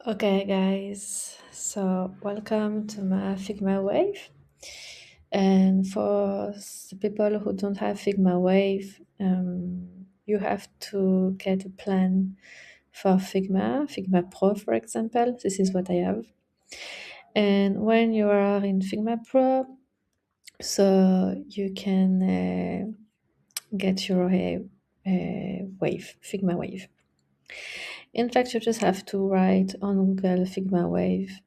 Okay, guys, so welcome to my Figma Wave. And for the people who don't have Figma Wave, you have to get a plan for Figma Pro, for example. This is what I have. And when you are in Figma Pro, so you can get your wave, Figma Wave. In fact, you just have to write on Google Figma Wave.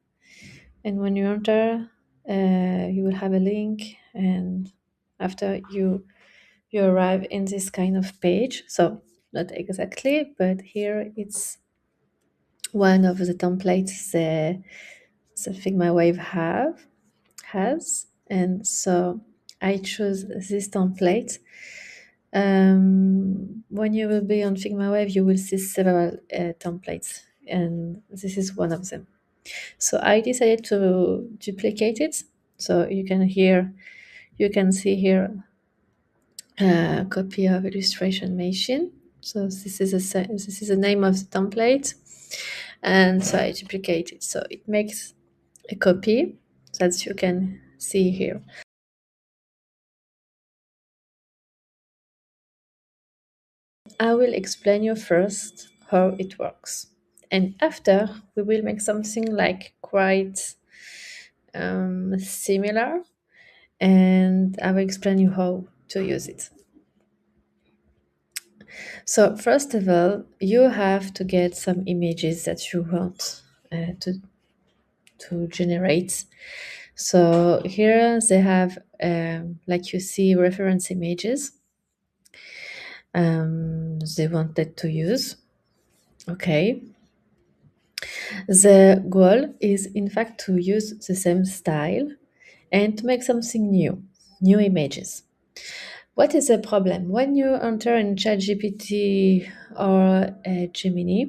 And when you enter, you will have a link, and after you arrive in this kind of page. So not exactly, but here it's one of the templates the Figma Wave has, and so I choose this template. When you will be on Figma Wave, you will see several templates, and this is one of them. So I decided to duplicate it. So you can see here a copy of illustration machine. So this is the name of the template, and so I duplicate it. So it makes a copy that you can see here. I will explain you first how it works, and after we will make something like quite similar, and I will explain you how to use it. So first of all, you have to get some images that you want to generate. So here they have, like you see, reference images they wanted to use. Okay. The goal is in fact to use the same style and to make something new images. What is the problem? When you enter in ChatGPT or Gemini,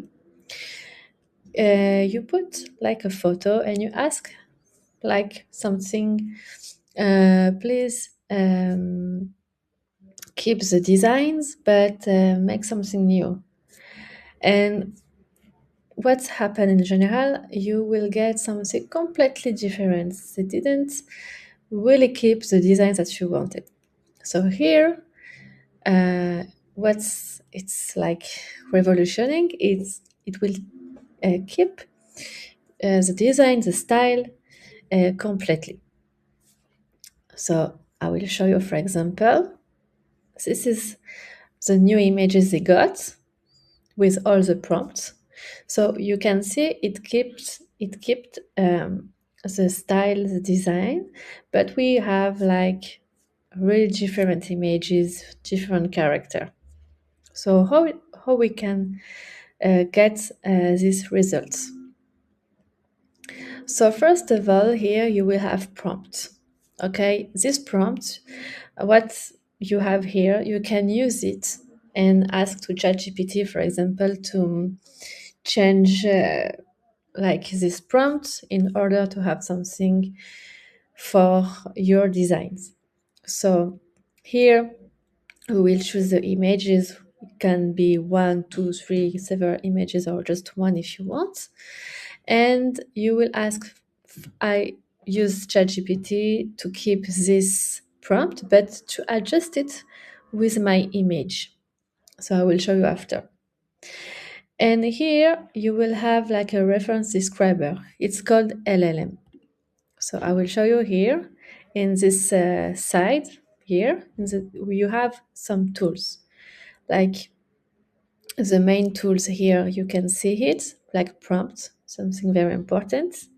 you put like a photo and you ask like something, please keep the designs, but make something new. And what's happened in general, you will get something completely different. They didn't really keep the designs that you wanted. So here, it's like revolutioning. It will keep the design, the style completely. So I will show you, for example, this is the new images they got with all the prompts. So you can see it kept the style, the design, but we have like really different images, different character. So how we can get these results? So first of all, here you will have prompts. Okay, this prompt, what you have here, you can use it and ask to ChatGPT, for example, to change like this prompt in order to have something for your designs. So here we will choose the images. It can be 1, 2, 3, several images, or just one if you want. And you will ask, I use ChatGPT to keep this prompt, but to adjust it with my image. So I will show you after. And here you will have like a reference describer. It's called LLM. So I will show you here in this side here. You have some tools. Like the main tools here, you can see it, like prompt, something very important.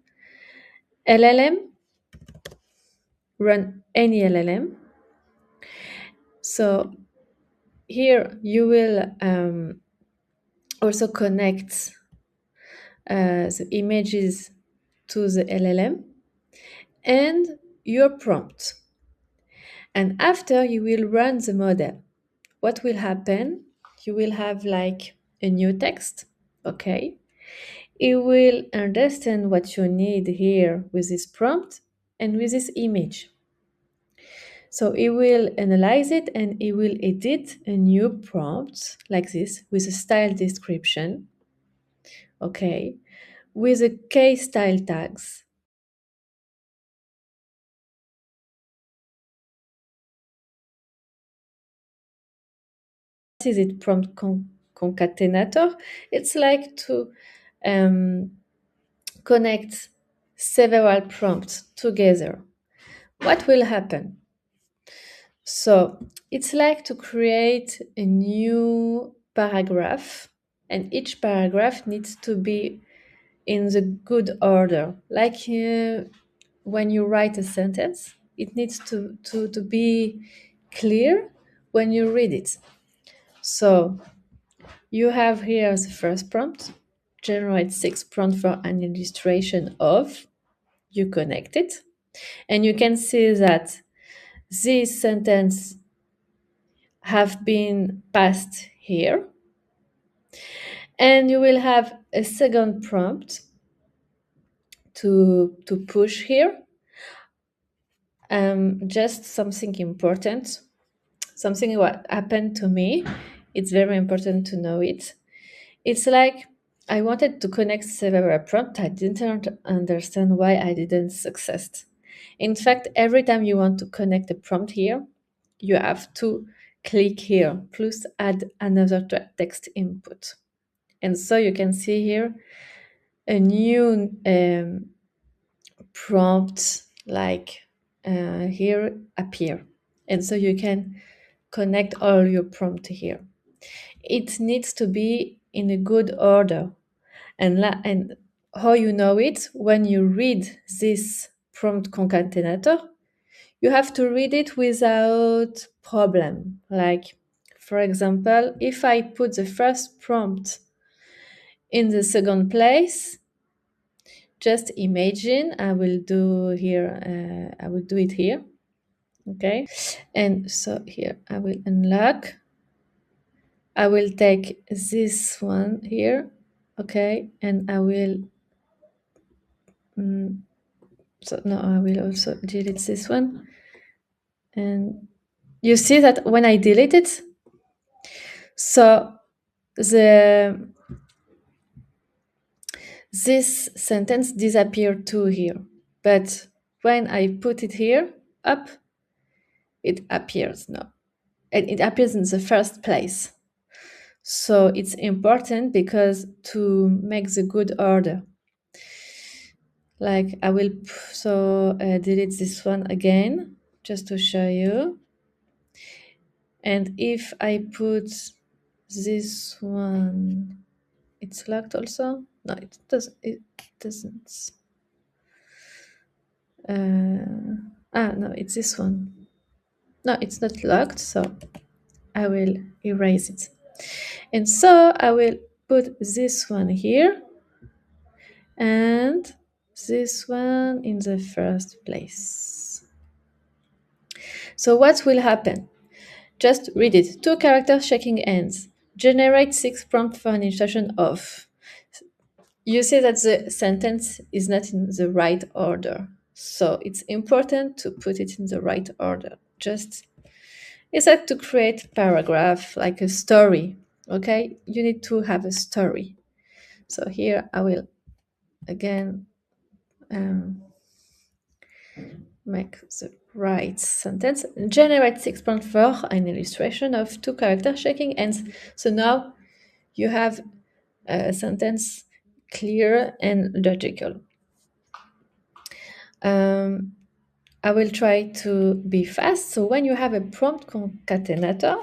LLM, run any LLM. So here you will also connect the images to the LLM and your prompt. And after you will run the model, what will happen? You will have like a new text, okay? It will understand what you need here with this prompt and with this image. So it will analyze it and it will edit a new prompt like this with a style description, okay, with a case style tags. Is it prompt concatenator? It's like to um, connect several prompts together. What will happen? So it's like to create a new paragraph, and each paragraph needs to be in the good order. Like when you write a sentence, it needs to be clear when you read it. So you have here the first prompt, generate 6 prompts for an illustration of, you connect it, and you can see that this sentence have been passed here. And you will have a second prompt to push here. Just something important, something what happened to me. It's very important to know it. It's like I wanted to connect several prompts. I didn't understand why I didn't succeed. In fact, every time you want to connect a prompt here, you have to click here, plus add another text input. And so you can see here a new prompt like here appear. And so you can connect all your prompt here. It needs to be in a good order. And how you know it, when you read this prompt concatenator, you have to read it without problem. Like, for example, if I put the first prompt in the second place, just imagine I will do here, I will do it here. Okay. And so here I will unlock. I will take this one here. Okay. And I will, so now I will also delete this one. And you see that when I delete it, so the this sentence disappeared too here. But when I put it here up, it appears now. And it appears in the first place. So it's important because to make the good order. Like I will delete this one again just to show you. And if I put this one, it's locked also. No, it doesn't. It doesn't. No, it's this one. No, it's not locked. So I will erase it. And so I will put this one here and this one in the first place. So what will happen? Just read it. 2 characters shaking hands. Generate 6 prompts for an illustration of. You see that the sentence is not in the right order. So it's important to put it in the right order. Just it's like to create a paragraph, like a story. Okay, you need to have a story. So here I will again make the right sentence. Generate 6 prompts for an illustration of 2 characters shaking hands. So now you have a sentence clear and logical. I will try to be fast. So when you have a prompt concatenator,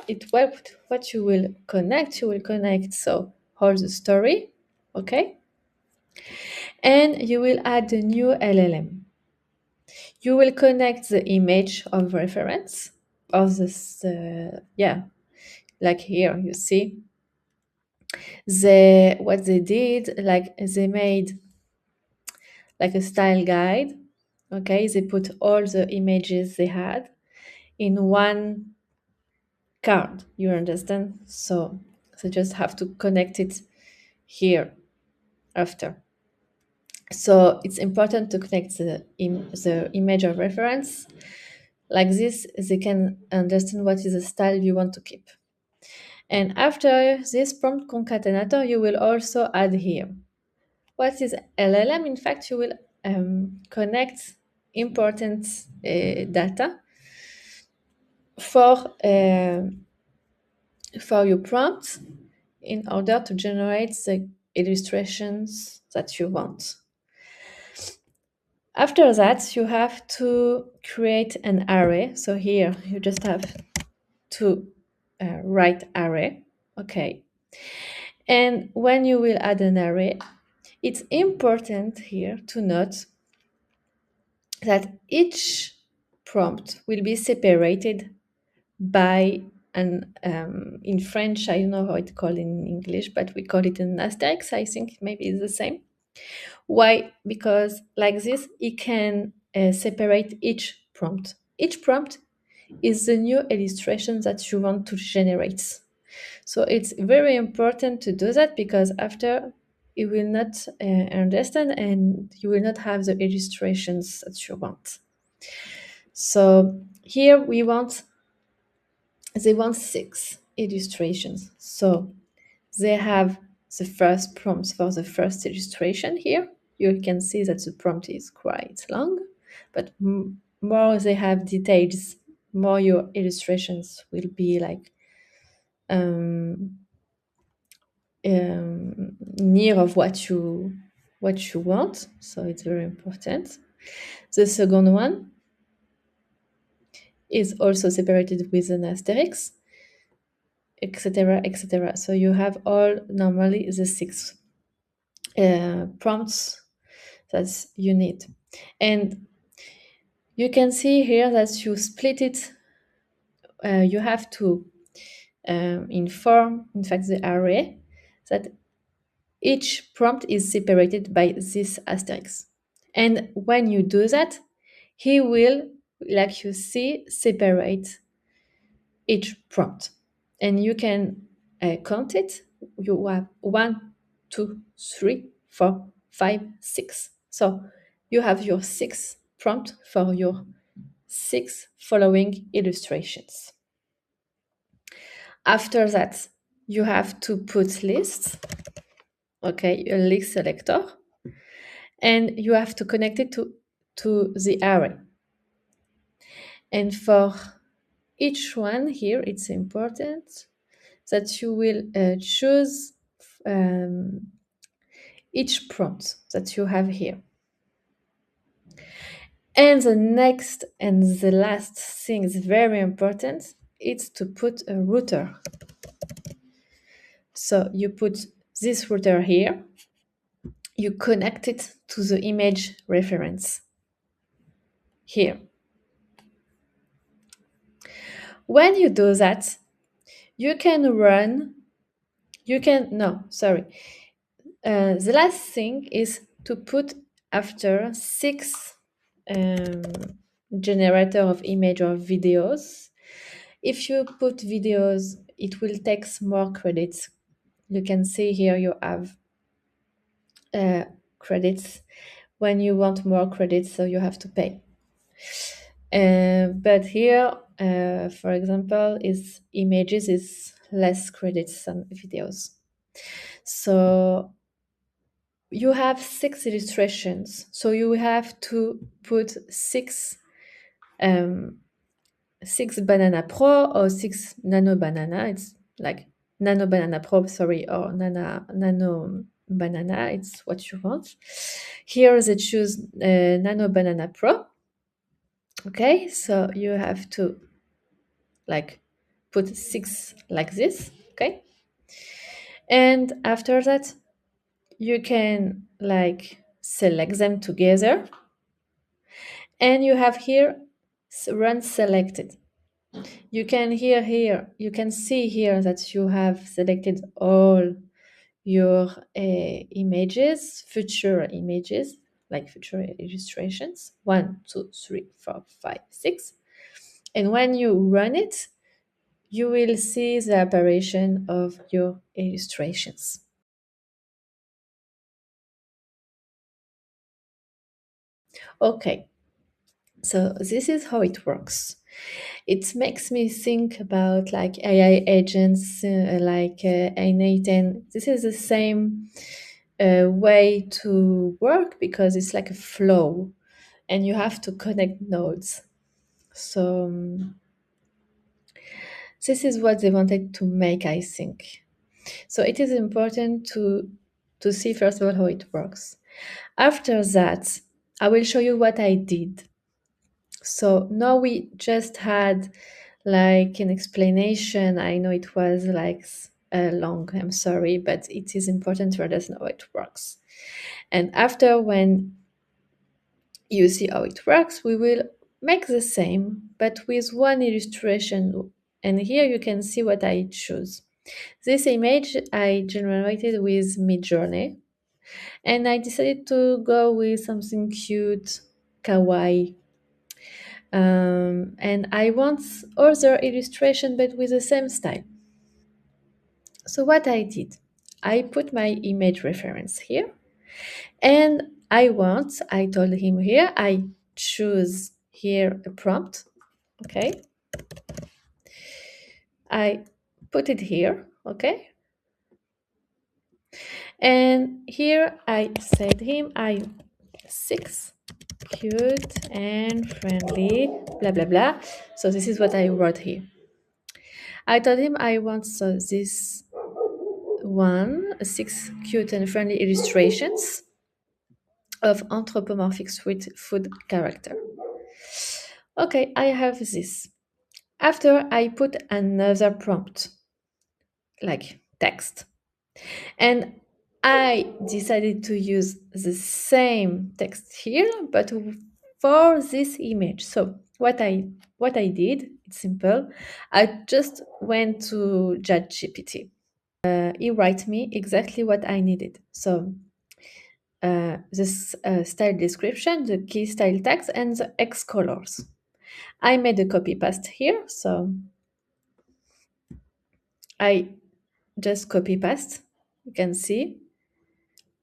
what you will connect. So all the story, okay, and you will add a new LLM. You will connect the image of reference of this, like here you see what they did, like they made like a style guide. Okay, they put all the images they had in one card. You understand? So they just have to connect it here after. So it's important to connect the image of reference. Like this, they can understand what is the style you want to keep. And after this prompt concatenator, you will also add here. What is LLM? In fact, you will connect important data for your prompt in order to generate the illustrations that you want. After that, you have to create an array. So here you just have to write array. Okay. And when you will add an array, it's important here to note that each prompt will be separated by an in French, I don't know how it's called in English, but we call it an asterisk. I think maybe it's the same. Why? Because like this, it can separate each prompt. Each prompt is the new illustration that you want to generate. So it's very important to do that, because after you will not understand and you will not have the illustrations that you want. So here they want 6 illustrations. So they have the first prompt for the first illustration here. You can see that the prompt is quite long, but more they have details, more your illustrations will be like near of what you want. So it's very important. The second one is also separated with an asterisk, etc., etc. So you have all normally the 6 prompts that you need. And you can see here that you split it. You have to inform, in fact, the array that each prompt is separated by this asterisk. And when you do that, he will, like you see, separate each prompt. And you can count it. You have 1, 2, 3, 4, 5, 6. So you have your 6 prompt for your 6 following illustrations. After that, you have to put lists, okay, a list selector, and you have to connect it to the array. And for each one here, it's important that you will choose each prompt that you have here. And the next and the last thing is very important. It's to put a router. So you put this router here. You connect it to the image reference here. When you do that, you can run, the last thing is to put after 6 generator of image or videos. If you put videos, it will take more credits. You can see here you have credits. When you want more credits, so you have to pay. But here, for example, is images is less credits than videos. So you have 6 illustrations. So you have to put 6 banana pro or 6 nano banana. It's like nano banana pro, sorry, or nano banana. It's what you want. Here they choose nano banana pro. Okay, so you have to like put 6 like this. Okay, and after that you can like select them together, and you have here run selected. You can you can see here that you have selected all your images, future images, like future illustrations, 1, 2, 3, 4, 5, 6. And when you run it, you will see the apparition of your illustrations. Okay, so this is how it works. It makes me think about like AI agents, like N8, and this is the same way to work because it's like a flow and you have to connect nodes. So this is what they wanted to make, I think. So it is important to see first of all how it works. After that, I will show you what I did. So now we just had like an explanation. I know it was like long, I'm sorry, but it is important to understand how it works. And after, when you see how it works, we will make the same, but with one illustration. And here you can see what I choose. This image I generated with Midjourney, and I decided to go with something cute, kawaii. And I want other illustration, but with the same style. So what I did, I put my image reference here, and I told him here, I choose here a prompt. Okay, I put it here. Okay, and here I said him, I 6 cute and friendly, blah blah blah. So this is what I wrote here. I told him I want this one, 6 cute and friendly illustrations of anthropomorphic sweet food character. Okay, I have this. After I put another prompt, like text, and I decided to use the same text here, but for this image. So what I did, it's simple. I just went to ChatGPT. He write me exactly what I needed. So this style description, the key style tags, and the X colors. I made a copy paste here, so I just copy paste. You can see,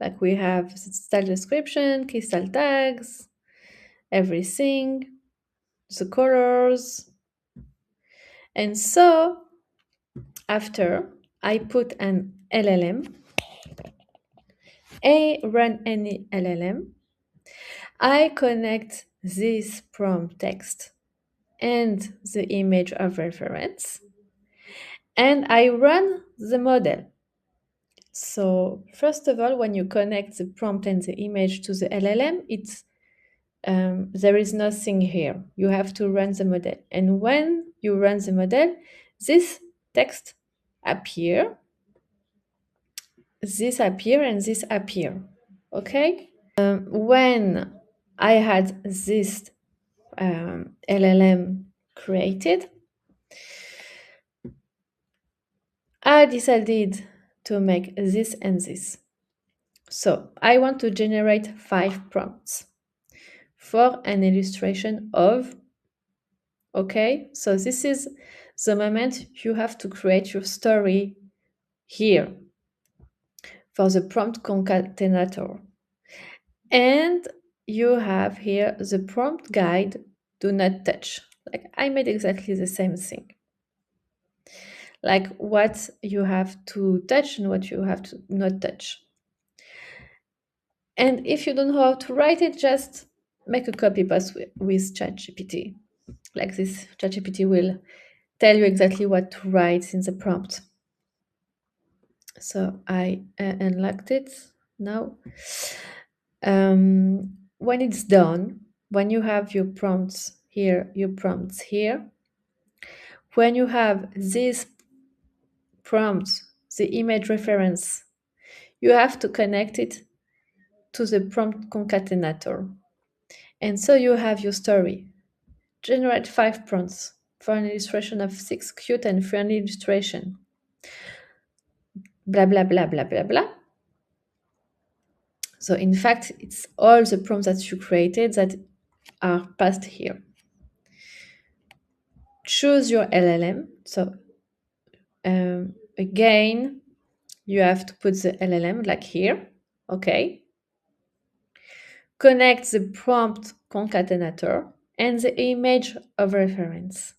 like we have the style description, key style tags, everything, the colors. And so after I put an LLM, I run any LLM, I connect this prompt text and the image of reference, and I run the model. So first of all, when you connect the prompt and the image to the LLM, there is nothing here. You have to run the model. And when you run the model, this text appear, this appear, and this appear. Okay? When I had this LLM created, I decided to make this and this. So I want to generate 5 prompts for an illustration of, okay? So this is the moment you have to create your story here for the prompt concatenator. And you have here the prompt guide, do not touch. Like I made exactly the same thing. Like what you have to touch and what you have to not touch. And if you don't know how to write it, just make a copy paste with ChatGPT. Like this, ChatGPT will tell you exactly what to write in the prompt. So I unlocked it now. When it's done, when you have your prompts here, when you have this prompt, the image reference, you have to connect it to the prompt concatenator. And so you have your story. Generate 5 prompts for an illustration of 6 cute and friendly illustration. Blah, blah, blah, blah, blah, blah. So in fact, it's all the prompts that you created that are passed here. Choose your LLM. So again, you have to put the LLM like here. Okay. Connect the prompt concatenator and the image of reference.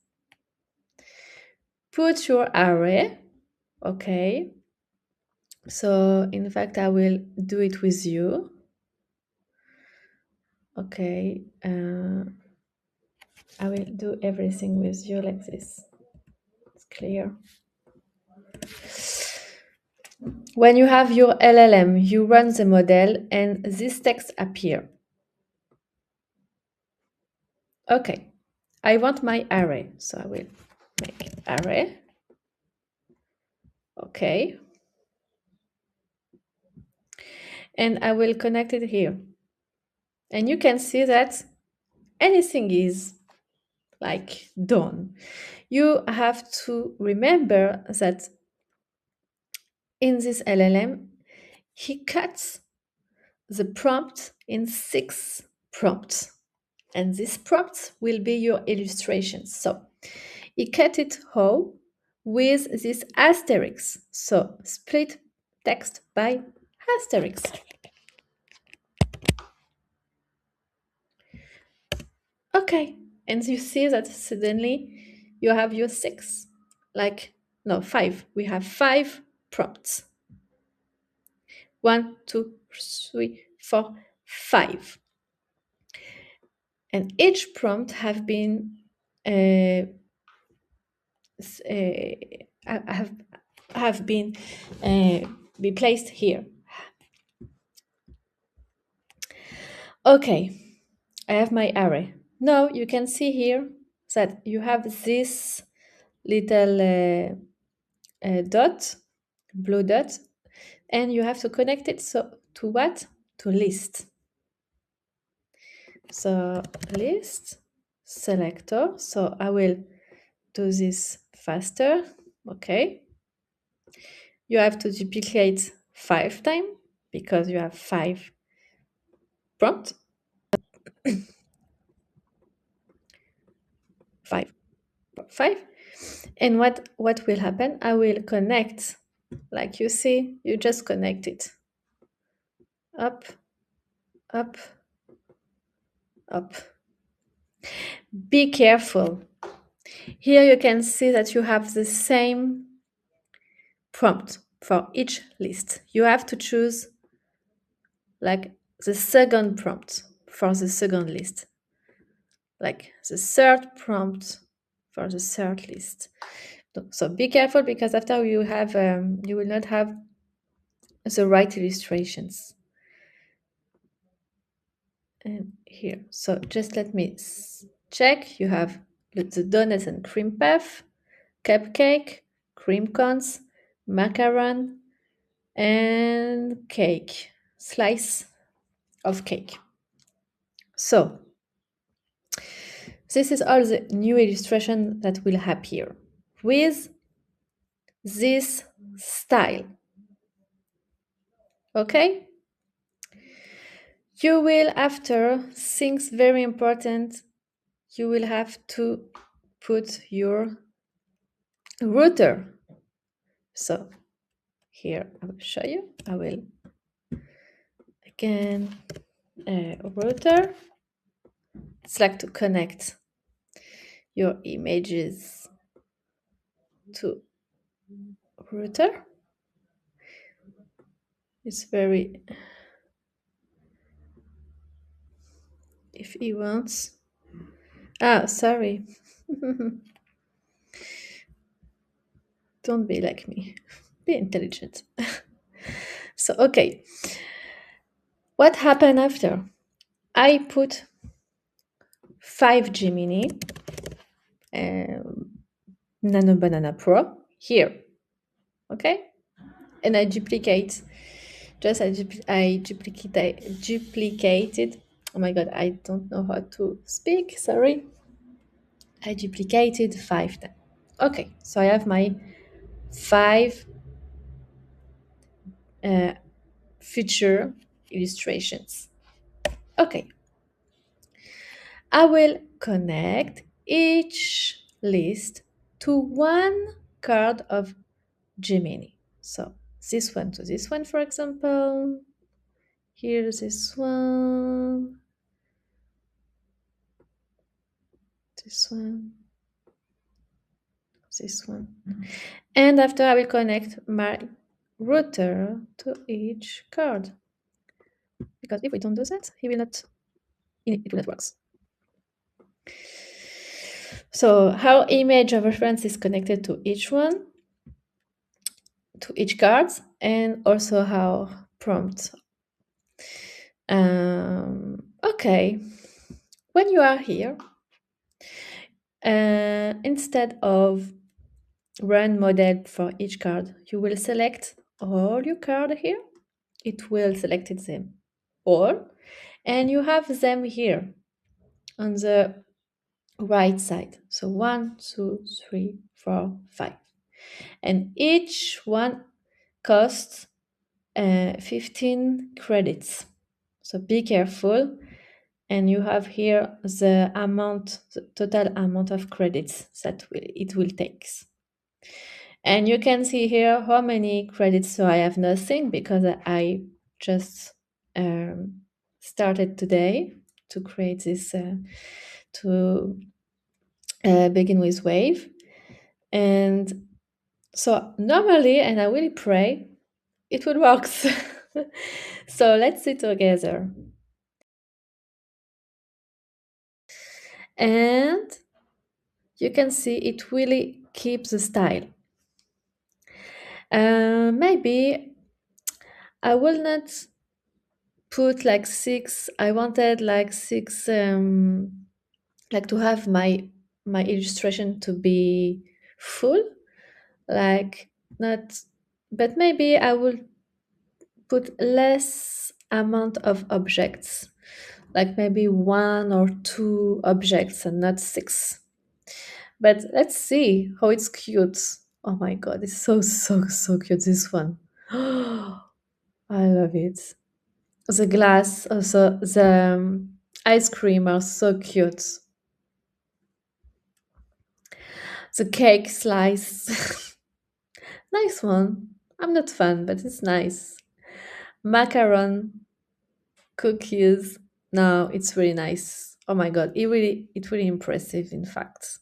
Put your array. Okay. So in fact, I will do it with you. Okay, I will do everything with you like this. It's clear. When you have your LLM, you run the model and this text appear. Okay, I want my array, so I will make array. Okay, and I will connect it here. And you can see that anything is like done. You have to remember that in this LLM, he cuts the prompt in 6 prompts. And these prompts will be your illustrations. So he cut it how? With this asterisk. So split text by asterisk. Okay. And you see that suddenly you have your 6. Like, no, 5. We have 5 prompts. 1, 2, 3, 4, 5. And each prompt have been uh, have been be placed here. Okay, I have my array. Now you can see here that you have this little dot, blue dot, and you have to connect it so to what? To list. So list selector. So I will do this faster. Okay. You have to duplicate 5 times because you have 5 prompts. 5, 5. And what will happen? I will connect, like you see, you just connect it. Up, up, up. Be careful. Here you can see that you have the same prompt for each list. You have to choose like the second prompt for the second list, like the third prompt for the third list. So be careful because after you have you will not have the right illustrations. And here, so just let me check. You have the donuts and cream puff, cupcake, cream cones, macaron, and cake, slice of cake. So this is all the new illustration that will appear with this style. Okay? You will, after, things very important, you will have to put your router. So here I will show you. I will again router. It's like to connect your images to router. It's very, if he wants. Ah, sorry. Don't be like me. Be intelligent. So, okay. What happened after? I put 5 Gemini Nano Banana Pro here. Okay? And I duplicate. Just I duplicated. Oh my god, I don't know how to speak. Sorry. I duplicated 5 times. Okay, so I have my 5 future illustrations. Okay, I will connect each list to one card of Gemini. So this one to this one, for example. Here's this one. This one. This one. And after I will connect my router to each card. Because if we don't do that, it will not work. So how image of reference is connected to each one, to each card, and also how prompt. Okay, when you are here, instead of run model for each card, you will select all your card here. It will select them all, and you have them here on the right side. So 1, 2, 3, 4, 5. And each one costs 15 credits. So be careful. And you have here the total amount of credits that it will take. And you can see here how many credits. So I have nothing because I just started today to create this, to begin with Wave. And so normally, and I really pray, it will work. So let's see together. And you can see it really keeps the style. Maybe I will not put like 6. I wanted like 6, like to have my illustration to be full, like not, but maybe I will put less amount of objects, like maybe 1 or 2 objects and not 6. But let's see how it's cute. Oh my god, it's so cute, this one. I love it. The glass, also the ice cream are so cute. The cake slice. Nice one. I'm not fan, but it's nice. Macaron, cookies. No, it's really nice. Oh my god, it's really impressive, in fact.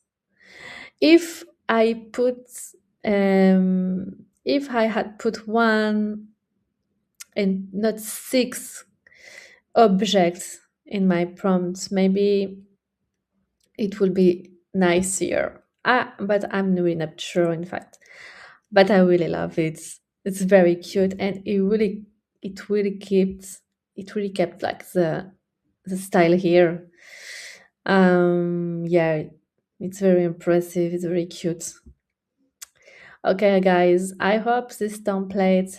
If I put if I had put 1 and not 6 objects in my prompts, maybe it would be nicer. But I'm really not sure, in fact. But I really love it. It's very cute, and it really kept like the style here. Yeah, it's very impressive. It's very cute. Okay, guys, I hope this template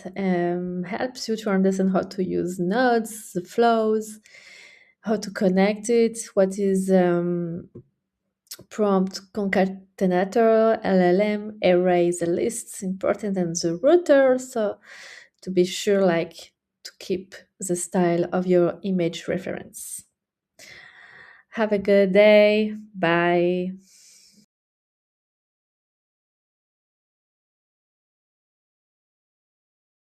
helps you to understand how to use nodes, the flows, how to connect it, what is prompt concatenator, LLM, array the lists important, and the router. So to be sure, like to keep the style of your image reference. Have a good day. Bye.